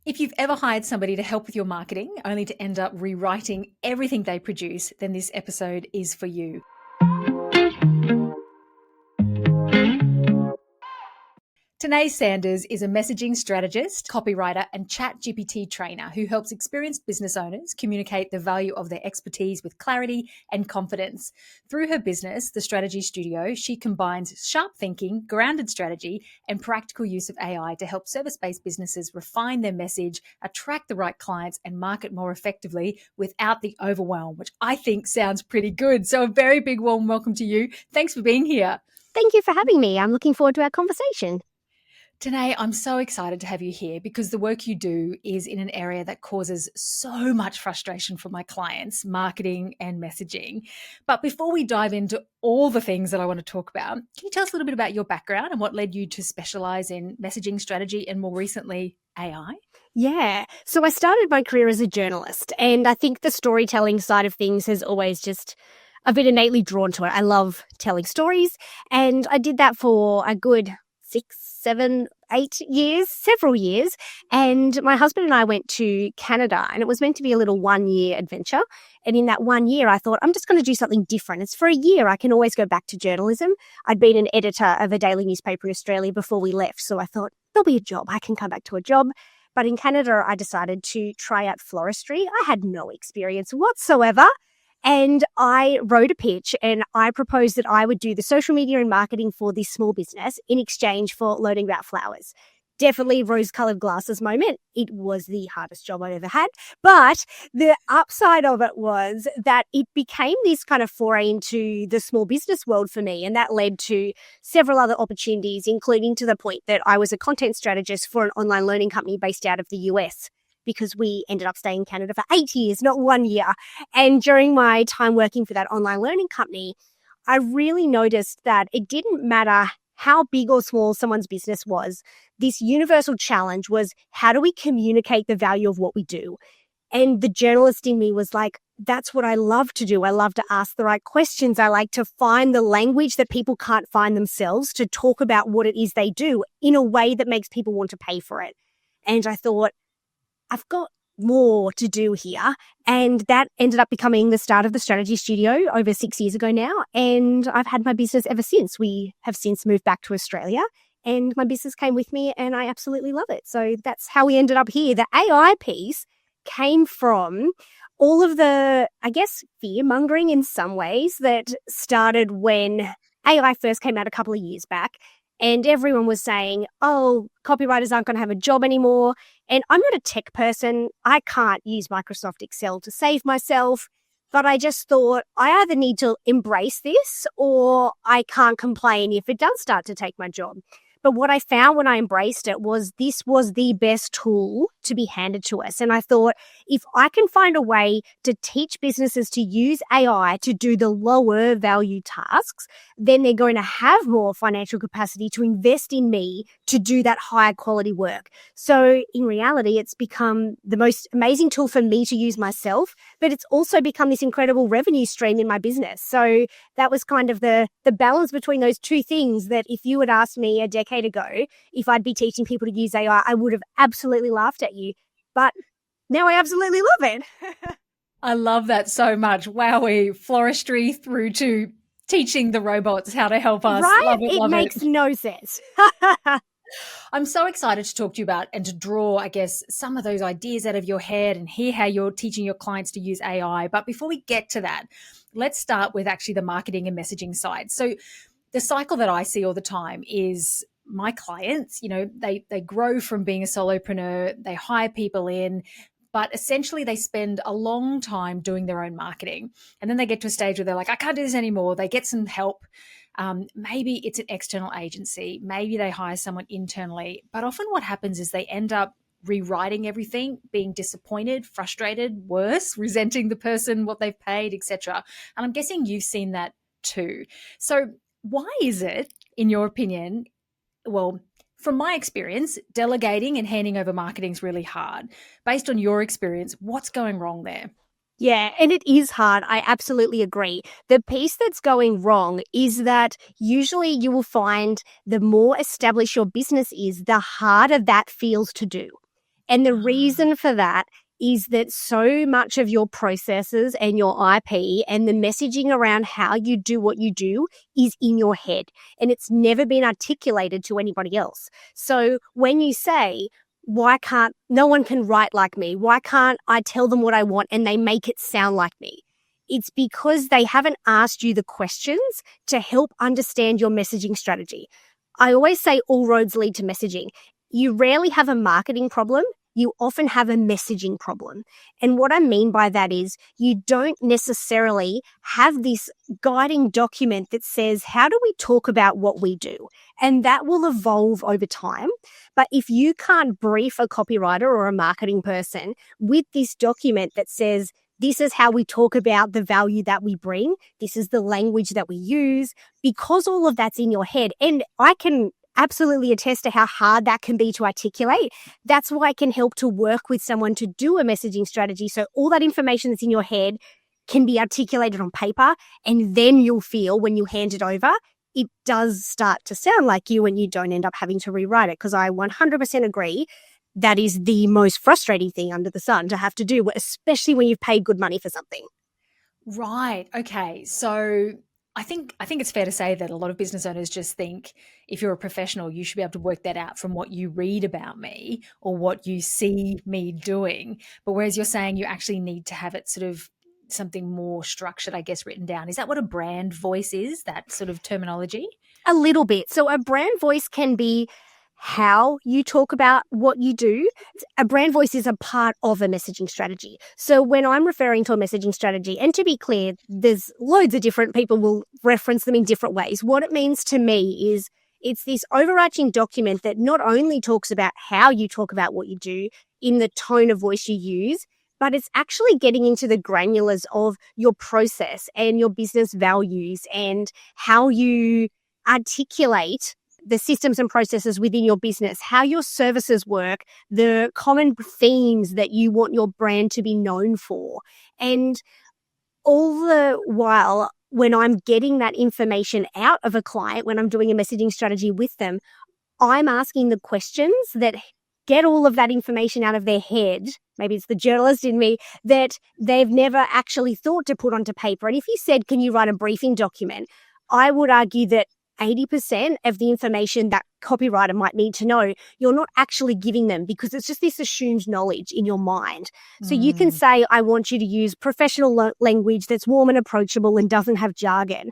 If you've ever hired somebody to help with your marketing only to end up rewriting everything they produce, then this episode is for you. Tahnée Sanders is a messaging strategist, copywriter, and ChatGPT trainer who helps experienced business owners communicate the value of their expertise with clarity and confidence. Through her business, The Strategy Studio, she combines sharp thinking, grounded strategy, and practical use of AI to help service-based businesses refine their message, attract the right clients, and market more effectively without the overwhelm, which I think sounds pretty good. So a very big warm welcome to you. Thanks for being here. Thank you for having me. I'm looking forward to our conversation. Tahnée, I'm so excited to have you here because the work you do is in an area that causes so much frustration for my clients, marketing and messaging. But before we dive into all the things that I want to talk about, can you tell us a little bit about your background and what led you to specialize in messaging strategy and more recently AI? Yeah. So I started my career as a journalist, and I think the storytelling side of things has always I've been innately drawn to it. I love telling stories, and I did that for a good 6, 7, 8 years, several years. And my husband and I went to Canada, and it was meant to be a little 1-year adventure. And in that 1 year, I thought, I'm just going to do something different. It's for a year. I can always go back to journalism. I'd been an editor of a daily newspaper in Australia before we left. So I thought, there'll be a job. I can come back to a job. But in Canada, I decided to try out floristry. I had no experience whatsoever. And I wrote a pitch and I proposed that I would do the social media and marketing for this small business in exchange for learning about flowers. Definitely rose-colored glasses moment. It was the hardest job I've ever had. But the upside of it was that it became this kind of foray into the small business world for me. And that led to several other opportunities, including to the point that I was a content strategist for an online learning company based out of the US, because we ended up staying in Canada for 8 years, not 1 year. And during my time working for that online learning company, I really noticed that it didn't matter how big or small someone's business was. This universal challenge was, how do we communicate the value of what we do? And the journalist in me was like, that's what I love to do. I love to ask the right questions. I like to find the language that people can't find themselves to talk about what it is they do in a way that makes people want to pay for it. And I thought, I've got more to do here. And that ended up becoming the start of the Strategy Studio over 6 years ago now. And I've had my business ever since. We have since moved back to Australia and my business came with me and I absolutely love it. So that's how we ended up here. The AI piece came from all of the, I guess, fear-mongering in some ways that started when AI first came out a couple of years back. And everyone was saying, oh, copywriters aren't going to have a job anymore. And I'm not a tech person. I can't use Microsoft Excel to save myself. But I just thought I either need to embrace this or I can't complain if it does start to take my job. But what I found when I embraced it was this was the best tool to be handed to us. And I thought, if I can find a way to teach businesses to use AI to do the lower value tasks, then they're going to have more financial capacity to invest in me to do that higher quality work. So in reality, it's become the most amazing tool for me to use myself, but it's also become this incredible revenue stream in my business. So that was kind of the balance between those two things, that if you had asked me a decade ago if I'd be teaching people to use AI, I would have absolutely laughed at you. But now I absolutely love it. I love that so much. Wowee, floristry through to teaching the robots how to help us. Right? Love it, it makes no sense. I'm so excited to talk to you about and to draw, I guess, some of those ideas out of your head and hear how you're teaching your clients to use AI. But before we get to that, let's start with actually the marketing and messaging side. So the cycle that I see all the time is my clients, they grow from being a solopreneur, they hire people in, but essentially they spend a long time doing their own marketing. And then they get to a stage where they're like, I can't do this anymore. They get some help. Maybe it's an external agency. Maybe they hire someone internally. But often what happens is they end up rewriting everything, being disappointed, frustrated, worse, resenting the person, what they've paid, etc. And I'm guessing you've seen that too. So why is it, in your opinion, well, from my experience, delegating and handing over marketing is really hard. Based on your experience, what's going wrong there? Yeah, and it is hard. I absolutely agree. The piece that's going wrong is that usually you will find the more established your business is, the harder that feels to do. And the reason for that is that so much of your processes and your IP and the messaging around how you do what you do is in your head, and it's never been articulated to anybody else. So when you say, why can't no one can write like me? Why can't I tell them what I want and they make it sound like me? It's because they haven't asked you the questions to help understand your messaging strategy. I always say all roads lead to messaging. You rarely have a marketing problem. You often have a messaging problem. And what I mean by that is you don't necessarily have this guiding document that says, how do we talk about what we do? And that will evolve over time. But if you can't brief a copywriter or a marketing person with this document that says, this is how we talk about the value that we bring, this is the language that we use, because all of that's in your head. And I can absolutely attest to how hard that can be to articulate. That's why it can help to work with someone to do a messaging strategy. So all that information that's in your head can be articulated on paper, and then you'll feel when you hand it over, it does start to sound like you and you don't end up having to rewrite it. Because I 100% agree that is the most frustrating thing under the sun to have to do, especially when you've paid good money for something. Right. Okay. So I think it's fair to say that a lot of business owners just think if you're a professional, you should be able to work that out from what you read about me or what you see me doing. But whereas you're saying you actually need to have it sort of something more structured, I guess, written down. Is that what a brand voice is, that sort of terminology? A little bit. So a brand voice can be how you talk about what you do. A brand voice is a part of a messaging strategy. So when I'm referring to a messaging strategy, and to be clear, there's loads of different people will reference them in different ways. What it means to me is it's this overarching document that not only talks about how you talk about what you do in the tone of voice you use, but it's actually getting into the granulars of your process and your business values and how you articulate the systems and processes within your business, how your services work, the common themes that you want your brand to be known for. And all the while, when I'm getting that information out of a client, when I'm doing a messaging strategy with them, I'm asking the questions that get all of that information out of their head. Maybe it's the journalist in me that they've never actually thought to put onto paper. And if you said, can you write a briefing document? I would argue that 80% of the information that copywriter might need to know, you're not actually giving them because it's just this assumed knowledge in your mind. So you can say, I want you to use professional language that's warm and approachable and doesn't have jargon.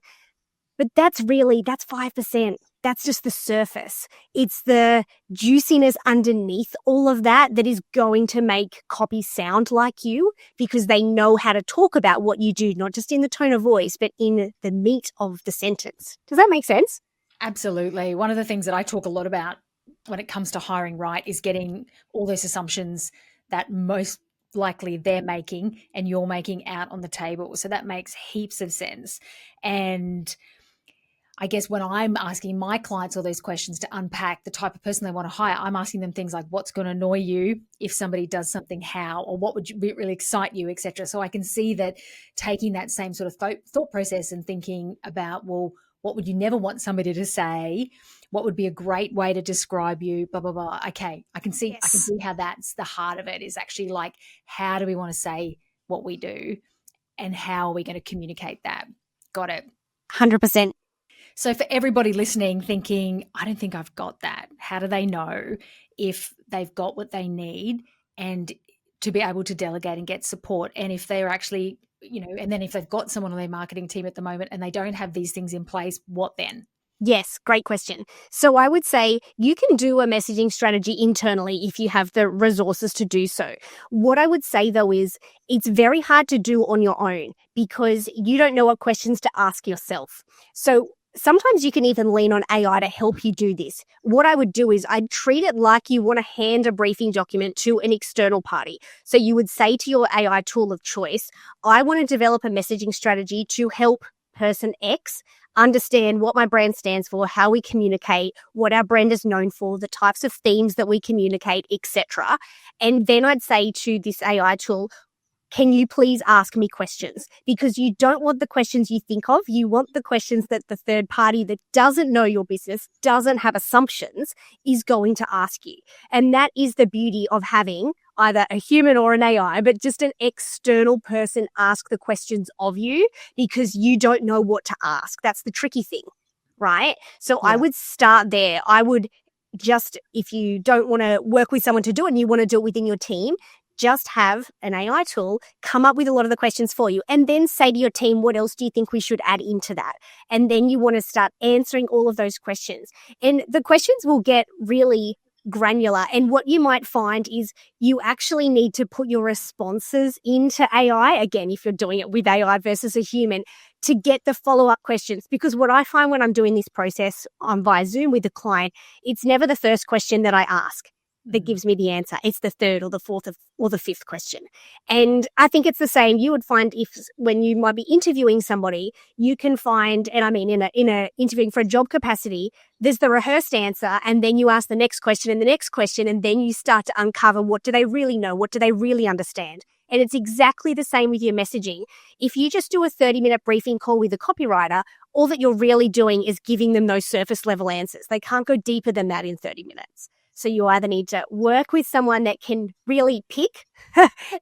But that's 5%. That's just the surface. It's the juiciness underneath all of that that is going to make copy sound like you, because they know how to talk about what you do, not just in the tone of voice, but in the meat of the sentence. Does that make sense? Absolutely. One of the things that I talk a lot about when it comes to hiring right is getting all those assumptions that most likely they're making and you're making out on the table. So that makes heaps of sense. And I guess when I'm asking my clients all those questions to unpack the type of person they want to hire, I'm asking them things like, what's going to annoy you if somebody does something, how, or what would really excite you, etc. So I can see that taking that same sort of thought process and thinking about, well, what would you never want somebody to say? What would be a great way to describe you? Blah, blah, blah. Okay, I can see. Yes. I can see how that's the heart of it, is actually like, how do we want to say what we do, and how are we going to communicate that? Got it. 100%. So for everybody listening thinking, I don't think I've got that, how do they know if they've got what they need and to be able to delegate and get support? And if they're actually, and then if they've got someone on their marketing team at the moment and they don't have these things in place, what then? Yes, great question. So I would say you can do a messaging strategy internally if you have the resources to do so. What I would say, though, is it's very hard to do on your own because you don't know what questions to ask yourself. So sometimes you can even lean on AI to help you do this. What I would do is I'd treat it like you want to hand a briefing document to an external party. So you would say to your AI tool of choice, I want to develop a messaging strategy to help person X understand what my brand stands for, how we communicate, what our brand is known for, the types of themes that we communicate, etc. And then I'd say to this AI tool, can you please ask me questions? Because you don't want the questions you think of. You want the questions that the third party that doesn't know your business, doesn't have assumptions, is going to ask you. And that is the beauty of having either a human or an AI, but just an external person ask the questions of you, because you don't know what to ask. That's the tricky thing, right? So I would start there. I would just, if you don't want to work with someone to do it and you want to do it within your team, just have an AI tool come up with a lot of the questions for you, and then say to your team, what else do you think we should add into that? And then you want to start answering all of those questions. And the questions will get really granular. And what you might find is you actually need to put your responses into AI, again, if you're doing it with AI versus a human, to get the follow-up questions. Because what I find when I'm doing this process via Zoom with a client, it's never the first question that I ask that gives me the answer. It's the third or the fourth or the fifth question. And I think it's the same. You would find if when you might be interviewing somebody, you can find, and I mean in a interviewing for a job capacity, there's the rehearsed answer, and then you ask the next question and the next question, and then you start to uncover, what do they really know? What do they really understand? And it's exactly the same with your messaging. If you just do a 30-minute briefing call with a copywriter, all that you're really doing is giving them those surface level answers. They can't go deeper than that in 30 minutes. So you either need to work with someone that can really pick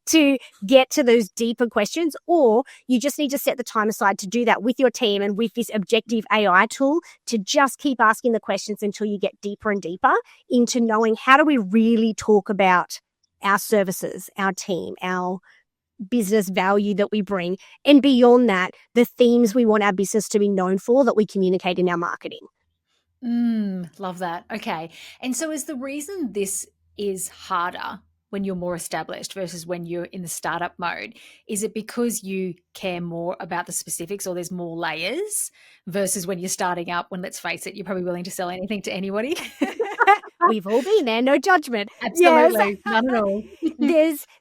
to get to those deeper questions, or you just need to set the time aside to do that with your team and with this objective AI tool to just keep asking the questions until you get deeper and deeper into knowing, how do we really talk about our services, our team, our business value that we bring, and beyond that, the themes we want our business to be known for that we communicate in our marketing. Love that. Okay. And so is the reason this is harder when you're more established versus when you're in the startup mode, is it because you care more about the specifics, or there's more layers, versus when you're starting up, when, let's face it, you're probably willing to sell anything to anybody? We've all been there, no judgment. Absolutely. Yes. None at all.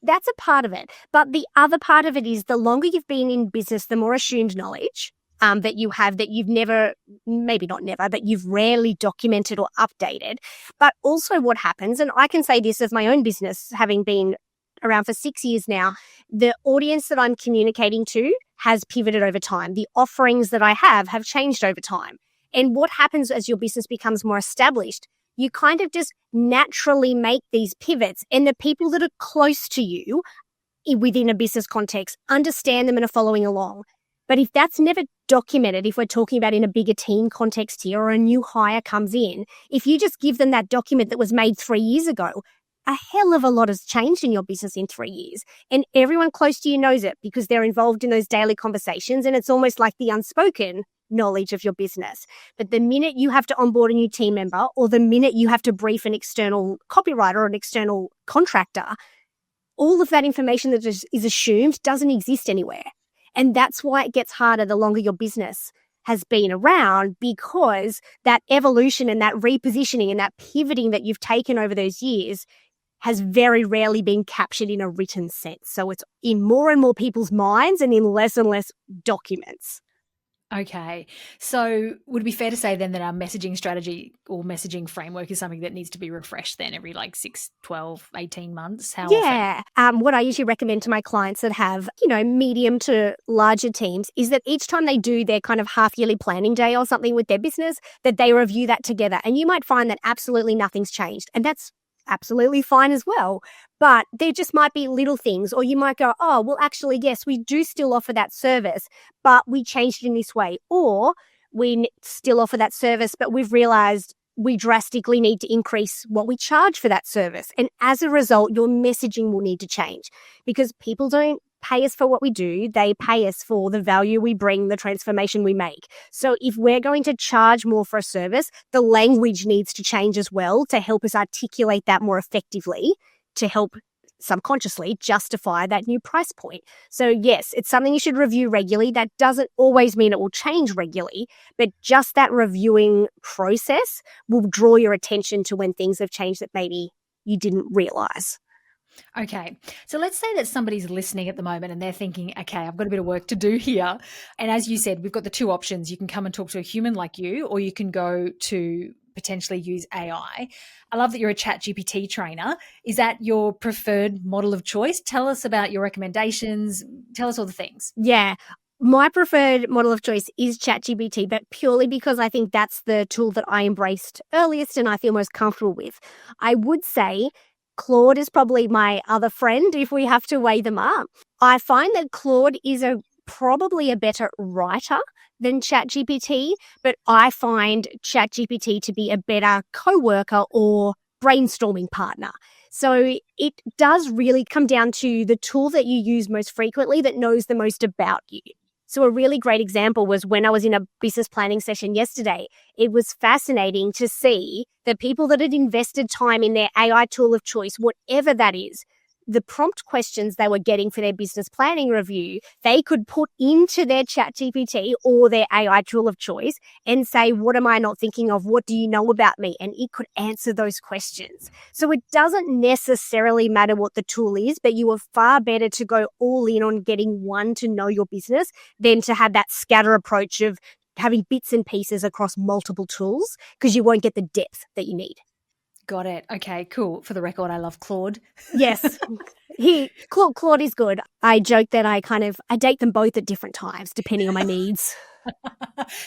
That's a part of it. But the other part of it is, the longer you've been in business, the more assumed knowledge that you have, that you've never, maybe not never, but you've rarely documented or updated. But also what happens, and I can say this as my own business, having been around for 6 years now, the audience that I'm communicating to has pivoted over time. The offerings that I have changed over time. And what happens as your business becomes more established, you kind of just naturally make these pivots, and the people that are close to you within a business context understand them and are following along. But if that's never documented, if we're talking about in a bigger team context here, or a new hire comes in, if you just give them that document that was made 3 years ago, a hell of a lot has changed in your business in 3 years. And everyone close to you knows it because they're involved in those daily conversations, and it's almost like the unspoken knowledge of your business. But the minute you have to onboard a new team member, or the minute you have to brief an external copywriter or an external contractor, all of that information that is assumed doesn't exist anywhere. And that's why it gets harder the longer your business has been around, because that evolution and that repositioning and that pivoting that you've taken over those years has very rarely been captured in a written sense. So it's in more and more people's minds and in less and less documents. Okay. So would it be fair to say then that our messaging strategy or messaging framework is something that needs to be refreshed then every like 6, 12, 18 months? How often? What I usually recommend to my clients that have, medium to larger teams is that each time they do their kind of half-yearly planning day or something with their business, that they review that together. And you might find that absolutely nothing's changed. And that's absolutely fine as well. But there just might be little things, or you might go, oh, well, actually, yes, we do still offer that service, but we changed it in this way. Or we still offer that service, but we've realized we drastically need to increase what we charge for that service. And as a result, your messaging will need to change, because people don't pay us for what we do. They pay us for the value we bring, the transformation we make. So if we're going to charge more for a service, the language needs to change as well to help us articulate that more effectively, to help subconsciously justify that new price point. So yes, it's something you should review regularly. That doesn't always mean it will change regularly, but just that reviewing process will draw your attention to when things have changed that maybe you didn't realize. Okay. So let's say that somebody's listening at the moment and they're thinking, okay, I've got a bit of work to do here. And as you said, we've got the two options. You can come and talk to a human like you, or you can go to potentially use AI. I love that you're a ChatGPT trainer. Is that your preferred model of choice? Tell us about your recommendations. Tell us all the things. Yeah. My preferred model of choice is ChatGPT, but purely because I think that's the tool that I embraced earliest and I feel most comfortable with. I would say Claude is probably my other friend if we have to weigh them up. I find that Claude is probably a better writer than ChatGPT, but I find ChatGPT to be a better co-worker or brainstorming partner. So it does really come down to the tool that you use most frequently that knows the most about you. So a really great example was when I was in a business planning session yesterday. It was fascinating to see the people that had invested time in their AI tool of choice, whatever that is, the prompt questions they were getting for their business planning review, they could put into their ChatGPT or their AI tool of choice and say, what am I not thinking of? What do you know about me? And it could answer those questions. So it doesn't necessarily matter what the tool is, but you are far better to go all in on getting one to know your business than to have that scatter approach of having bits and pieces across multiple tools, because you won't get the depth that you need. Got it. Okay, cool. For the record, I love Claude. Yes. Claude is good. I joke that I date them both at different times, depending on my needs.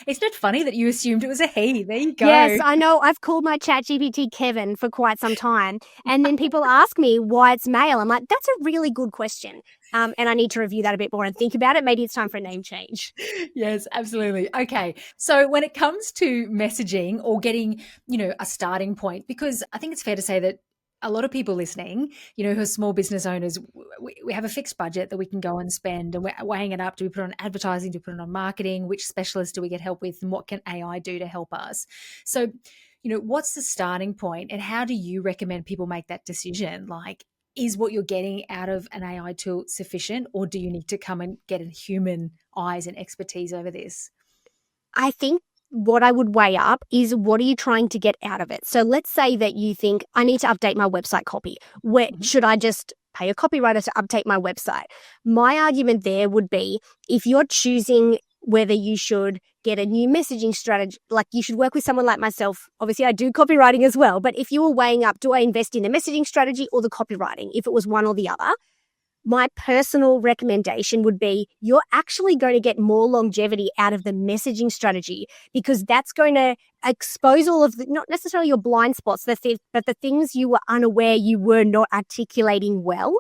Isn't it funny that you assumed it was a he? There you go. Yes, I know. I've called my ChatGPT Kevin for quite some time. And then people ask me why it's male. I'm like, that's a really good question. And I need to review that a bit more and think about it. Maybe it's time for a name change. Yes, absolutely. Okay. So when it comes to messaging or getting, a starting point, because I think it's fair to say that a lot of people listening, who are small business owners, we have a fixed budget that we can go and spend, and we're weighing it up. Do we put it on advertising? Do we put it on marketing? Which specialists do we get help with? And what can AI do to help us? So, what's the starting point, and how do you recommend people make that decision? Like, is what you're getting out of an AI tool sufficient, or do you need to come and get a human eyes and expertise over this? I think what I would weigh up is, what are you trying to get out of it? So let's say that you think, I need to update my website copy. Should I just pay a copywriter to update my website? My argument there would be, if you're choosing whether you should get a new messaging strategy, like you should work with someone like myself. Obviously, I do copywriting as well. But if you were weighing up, do I invest in the messaging strategy or the copywriting? If it was one or the other, my personal recommendation would be, you're actually going to get more longevity out of the messaging strategy, because that's going to expose all of not necessarily your blind spots, but the things you were unaware you were not articulating well.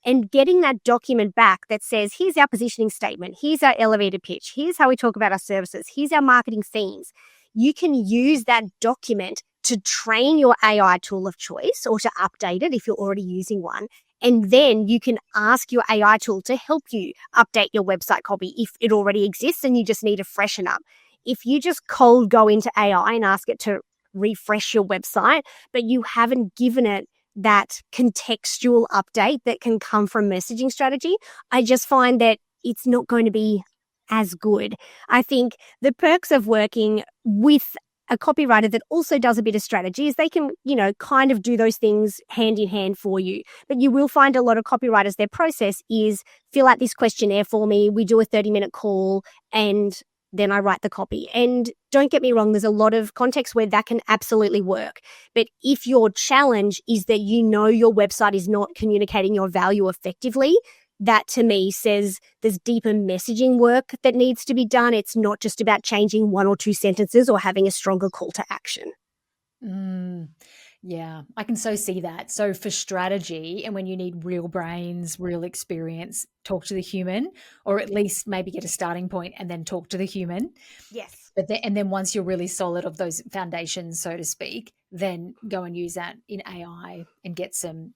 And getting that document back that says, here's our positioning statement, here's our elevator pitch, here's how we talk about our services, here's our marketing themes. You can use that document to train your AI tool of choice, or to update it if you're already using one. And then you can ask your AI tool to help you update your website copy if it already exists and you just need to freshen up. If you just cold go into AI and ask it to refresh your website, but you haven't given it that contextual update that can come from messaging strategy, I just find that it's not going to be as good. I think the perks of working with a copywriter that also does a bit of strategy is they can, kind of do those things hand in hand for you. But you will find a lot of copywriters, their process is, fill out this questionnaire for me, we do a 30-minute call, and then I write the copy. And don't get me wrong, there's a lot of contexts where that can absolutely work. But if your challenge is that your website is not communicating your value effectively, that to me says there's deeper messaging work that needs to be done. It's not just about changing one or two sentences or having a stronger call to action. Yeah, I can so see that. So for strategy, and when you need real brains, real experience, talk to the human, or at least maybe get a starting point and then talk to the human. Yes. And then once you're really solid of those foundations, so to speak, then go and use that in AI and get some,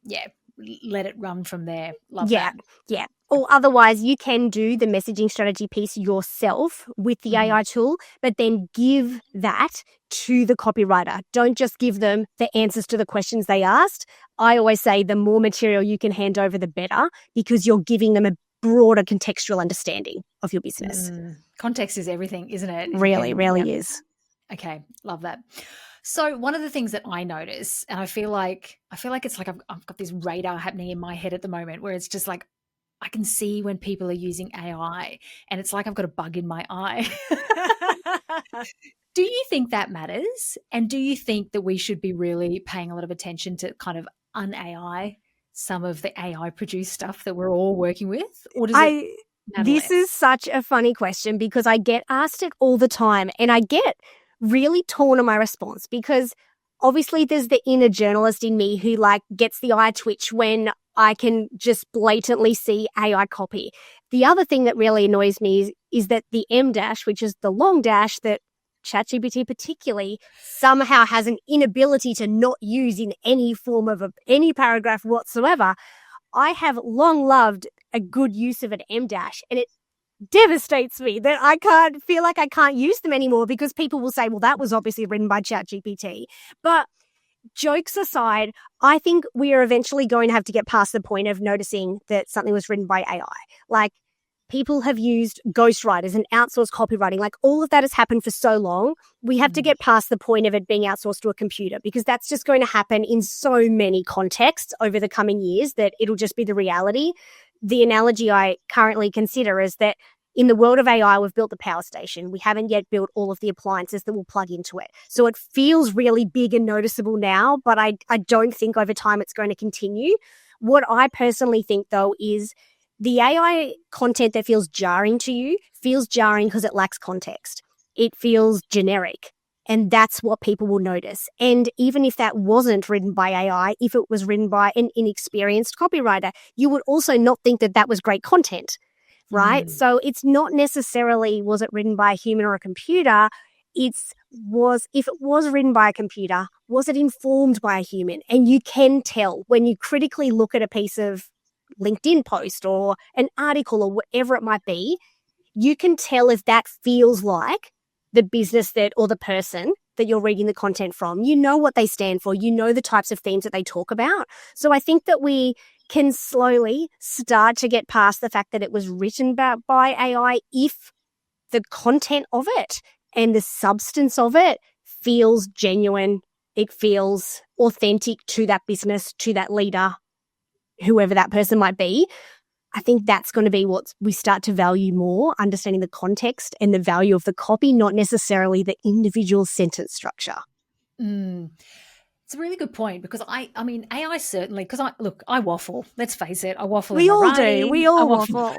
let it run from there. Love that. Yeah. Or otherwise, you can do the messaging strategy piece yourself with the AI tool, but then give that to the copywriter. Don't just give them the answers to the questions they asked. I always say the more material you can hand over, the better, because you're giving them a broader contextual understanding of your business. Context is everything, isn't it? Really is. Okay, love that. So one of the things that I notice, and I feel like it's like I've got this radar happening in my head at the moment, where it's just like, I can see when people are using AI, and it's like I've got a bug in my eye. Do you think that matters? And do you think that we should be really paying a lot of attention to kind of un-AI some of the AI produced stuff that we're all working with? Or does it matter This is less? such a funny question because I get asked it all the time and I get really torn on my response because obviously there's the inner journalist in me who like gets the eye twitch when I can just blatantly see AI copy. The other thing that really annoys me is that the M dash, which is the long dash that ChatGPT particularly somehow has an inability to not use in any form of any paragraph whatsoever. I have long loved a good use of an M dash, and it devastates me that I can't feel like I can't use them anymore because people will say, well, that was obviously written by ChatGPT. But jokes aside, I think we are eventually going to have to get past the point of noticing that something was written by AI. Like, people have used ghostwriters and outsourced copywriting. Like, all of that has happened for so long. We have to get past the point of it being outsourced to a computer because that's just going to happen in so many contexts over the coming years that it'll just be the reality. The analogy I currently consider is that in the world of AI, we've built the power station. We haven't yet built all of the appliances that will plug into it. So it feels really big and noticeable now, but I don't think over time it's going to continue. What I personally think, though, is the AI content that feels jarring to you feels jarring because it lacks context. It feels generic, and that's what people will notice. And even if that wasn't written by AI, if it was written by an inexperienced copywriter, you would also not think that that was great content, right? So it's not necessarily was it written by a human or a computer. If it was written by a computer, was it informed by a human? And you can tell when you critically look at a piece of LinkedIn post or an article or whatever it might be, you can tell if that feels like the business that or the person that you're reading the content from. You know what they stand for. You know the types of themes that they talk about. So I think that we can slowly start to get past the fact that it was written by AI if the content of it and the substance of it feels genuine. It feels authentic to that business, to that leader, whoever that person might be. I think that's going to be what we start to value more, understanding the context and the value of the copy, not necessarily the individual sentence structure. It's a really good point because I mean, AI certainly, because I waffle. Let's face it, I waffle in We my all do. writing. We I all waffle.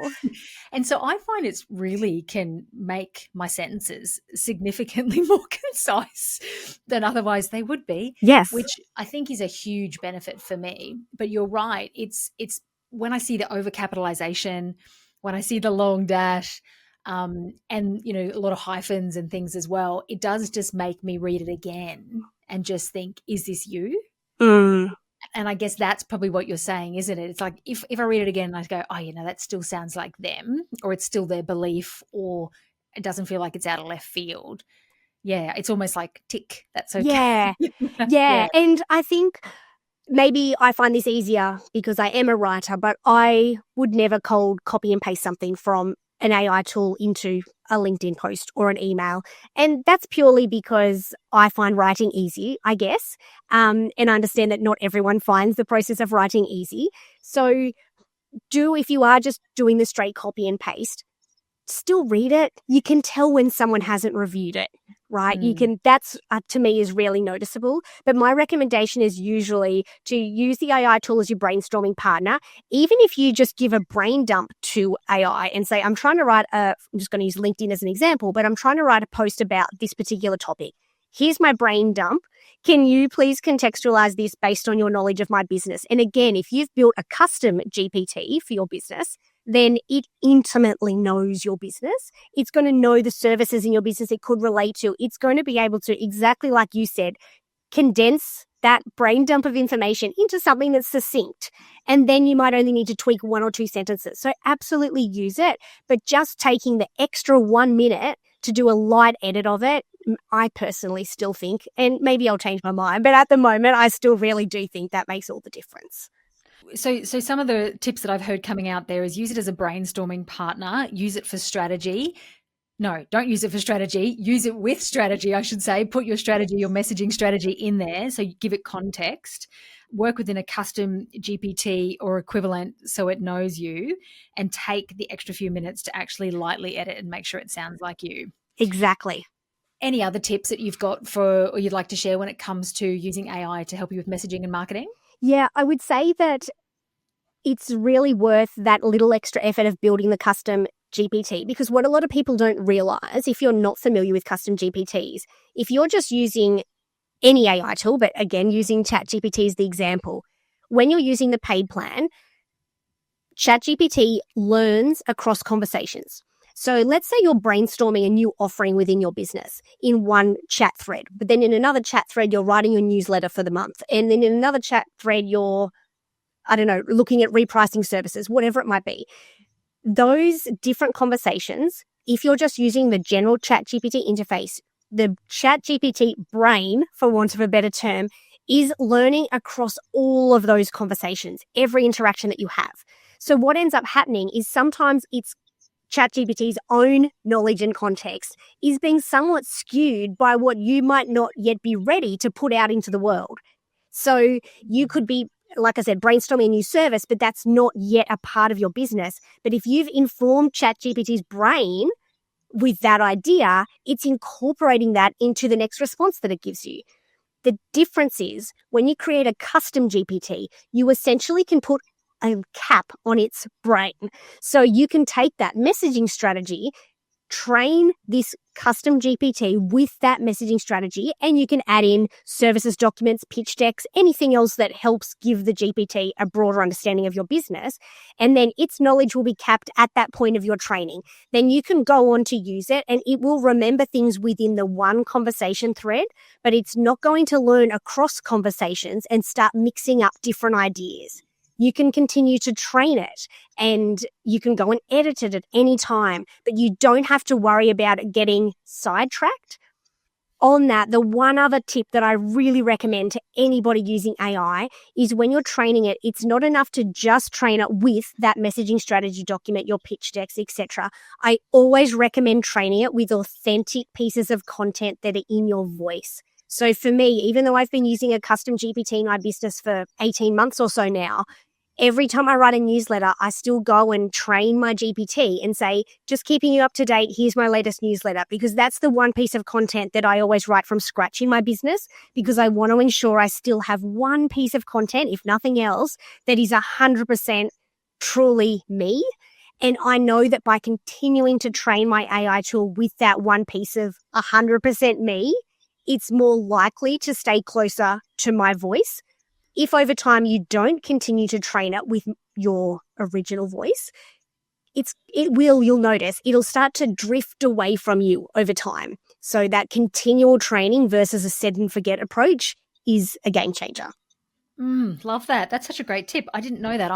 And so I find it's really can make my sentences significantly more concise than otherwise they would be. Yes. Which I think is a huge benefit for me. But you're right. It's when I see the overcapitalization, when I see the long dash, and a lot of hyphens and things as well, it does just make me read it again and just think, is this you? And I guess that's probably what you're saying, isn't it? It's like if I read it again and I go, oh, that still sounds like them, or it's still their belief, or it doesn't feel like it's out of left field. Yeah, it's almost like tick. That's okay. Yeah. And I think maybe I find this easier because I am a writer, but I would never cold copy and paste something from an AI tool into a LinkedIn post or an email. And that's purely because I find writing easy, I guess. And I understand that not everyone finds the process of writing easy. So if you are just doing the straight copy and paste, still read it. You can tell when someone hasn't reviewed it, right? That's to me is really noticeable. But my recommendation is usually to use the AI tool as your brainstorming partner. Even if you just give a brain dump to AI and say, I'm trying to write I'm just going to use LinkedIn as an example, but I'm trying to write a post about this particular topic. Here's my brain dump. Can you please contextualize this based on your knowledge of my business? And again, if you've built a custom GPT for your business, then it intimately knows your business. It's going to know the services in your business it could relate to. It's going to be able to, exactly like you said, condense that brain dump of information into something that's succinct. And then you might only need to tweak 1 or 2 sentences. So absolutely use it, but just taking the extra 1 minute to do a light edit of it, I personally still think, and maybe I'll change my mind, but at the moment, I still really do think that makes all the difference. So some of the tips that I've heard coming out there is use it as a brainstorming partner, use it for strategy. No, don't use it for strategy. Use it with strategy, I should say. Put your strategy, your messaging strategy in there. So you give it context. work within a custom GPT or equivalent so it knows you, and take the extra few minutes to actually lightly edit and make sure it sounds like you. Exactly. Any other tips that you've got for, or you'd like to share when it comes to using AI to help you with messaging and marketing? Yeah, I would say that it's really worth that little extra effort of building the custom GPT, because what a lot of people don't realize, if you're not familiar with custom GPTs, if you're just using any AI tool, but again, using ChatGPT as the example, when you're using the paid plan, ChatGPT learns across conversations. So let's say you're brainstorming a new offering within your business in one chat thread, but then in another chat thread, you're writing your newsletter for the month. And then in another chat thread, you're, I don't know, looking at repricing services, whatever it might be. Those different conversations, if you're just using the general ChatGPT interface, the ChatGPT brain, for want of a better term, is learning across all of those conversations, every interaction that you have. So what ends up happening is sometimes it's ChatGPT's own knowledge and context is being somewhat skewed by what you might not yet be ready to put out into the world. So you could be, like I said, brainstorming a new service, but that's not yet a part of your business. But if you've informed ChatGPT's brain with that idea, it's incorporating that into the next response that it gives you. The difference is when you create a custom GPT, you essentially can put a cap on its brain. So you can take that messaging strategy, train this custom GPT with that messaging strategy, and you can add in services documents, pitch decks, anything else that helps give the GPT a broader understanding of your business. And then its knowledge will be capped at that point of your training. Then you can go on to use it, and it will remember things within the one conversation thread, but it's not going to learn across conversations and start mixing up different ideas. You can continue to train it and you can go and edit it at any time, but you don't have to worry about it getting sidetracked. On that, the one other tip that I really recommend to anybody using AI is when you're training it, it's not enough to just train it with that messaging strategy document, your pitch decks, etc. I always recommend training it with authentic pieces of content that are in your voice. So for me, even though I've been using a custom GPT in my business for 18 months or so now, every time I write a newsletter, I still go and train my GPT and say, just keeping you up to date, here's my latest newsletter, because that's the one piece of content that I always write from scratch in my business, because I want to ensure I still have one piece of content, if nothing else, that is 100% truly me. And I know that by continuing to train my AI tool with that one piece of 100% me, it's more likely to stay closer to my voice. If over time you don't continue to train it with your original voice, you'll notice, it'll start to drift away from you over time. So that continual training versus a set and forget approach is a game changer. Love that. That's such a great tip. I didn't know that.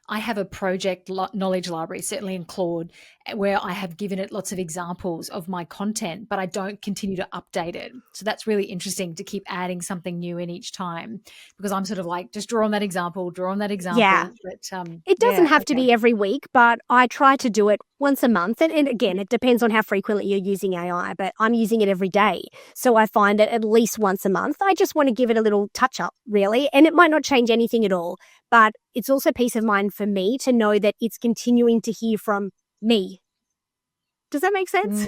I have a project knowledge library, certainly in Claude, where I have given it lots of examples of my content, but I don't continue to update it. So that's really interesting to keep adding something new in each time, because I'm sort of like, just draw on that example. Yeah. But, it doesn't have to be every week, but I try to do it once a month. And again, it depends on how frequently you're using AI, but I'm using it every day. So I find that at least once a month, I just want to give it a little touch up, really. And it might not change anything at all, but it's also peace of mind for me to know that it's continuing to hear from me. Does that make sense?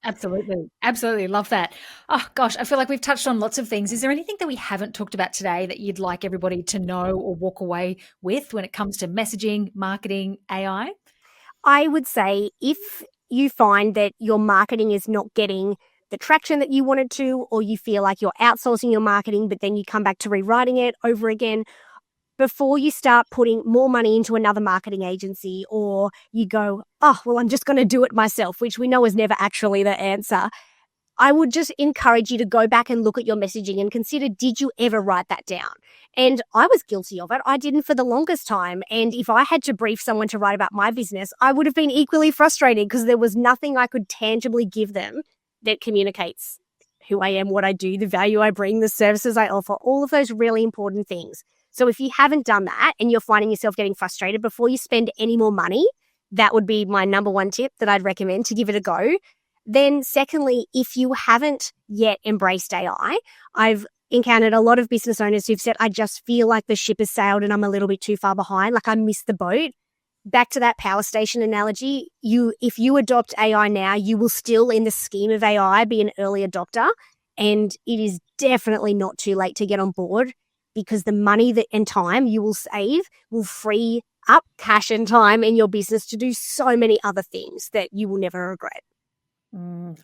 Absolutely. Absolutely. Love that. Oh, gosh, I feel like we've touched on lots of things. Is there anything that we haven't talked about today that you'd like everybody to know or walk away with when it comes to messaging, marketing, AI? I would say if you find that your marketing is not getting the traction that you wanted to, or you feel like you're outsourcing your marketing, but then you come back to rewriting it over again, before you start putting more money into another marketing agency, or you go, oh, well, I'm just going to do it myself, which we know is never actually the answer, I would just encourage you to go back and look at your messaging and consider, did you ever write that down? And I was guilty of it. I didn't for the longest time. And if I had to brief someone to write about my business, I would have been equally frustrated because there was nothing I could tangibly give them that communicates who I am, what I do, the value I bring, the services I offer, all of those really important things. So if you haven't done that and you're finding yourself getting frustrated, before you spend any more money, that would be my number one tip that I'd recommend, to give it a go. Then secondly, if you haven't yet embraced AI, I've encountered a lot of business owners who've said, I just feel like the ship has sailed and I'm a little bit too far behind. Like I missed the boat. Back to that power station analogy, if you adopt AI now, you will still, in the scheme of AI, be an early adopter. And it is definitely not too late to get on board, because the money and time you will save will free up cash and time in your business to do so many other things that you will never regret.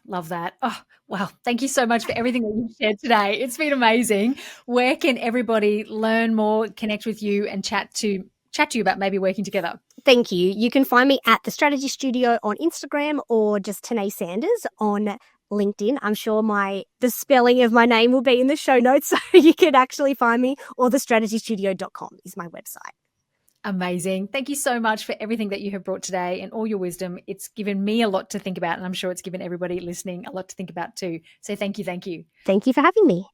Love that. Oh, wow. Thank you so much for everything that you've shared today. It's been amazing. Where can everybody learn more, connect with you, and chat to you about maybe working together? Thank you. You can find me at the Strategy Studio on Instagram, or just Tahnée Sanders on LinkedIn. I'm sure the spelling of my name will be in the show notes, so you can actually find me, or thestrategystudio.com is my website. Amazing. Thank you so much for everything that you have brought today and all your wisdom. It's given me a lot to think about, and I'm sure it's given everybody listening a lot to think about too. So thank you. Thank you for having me.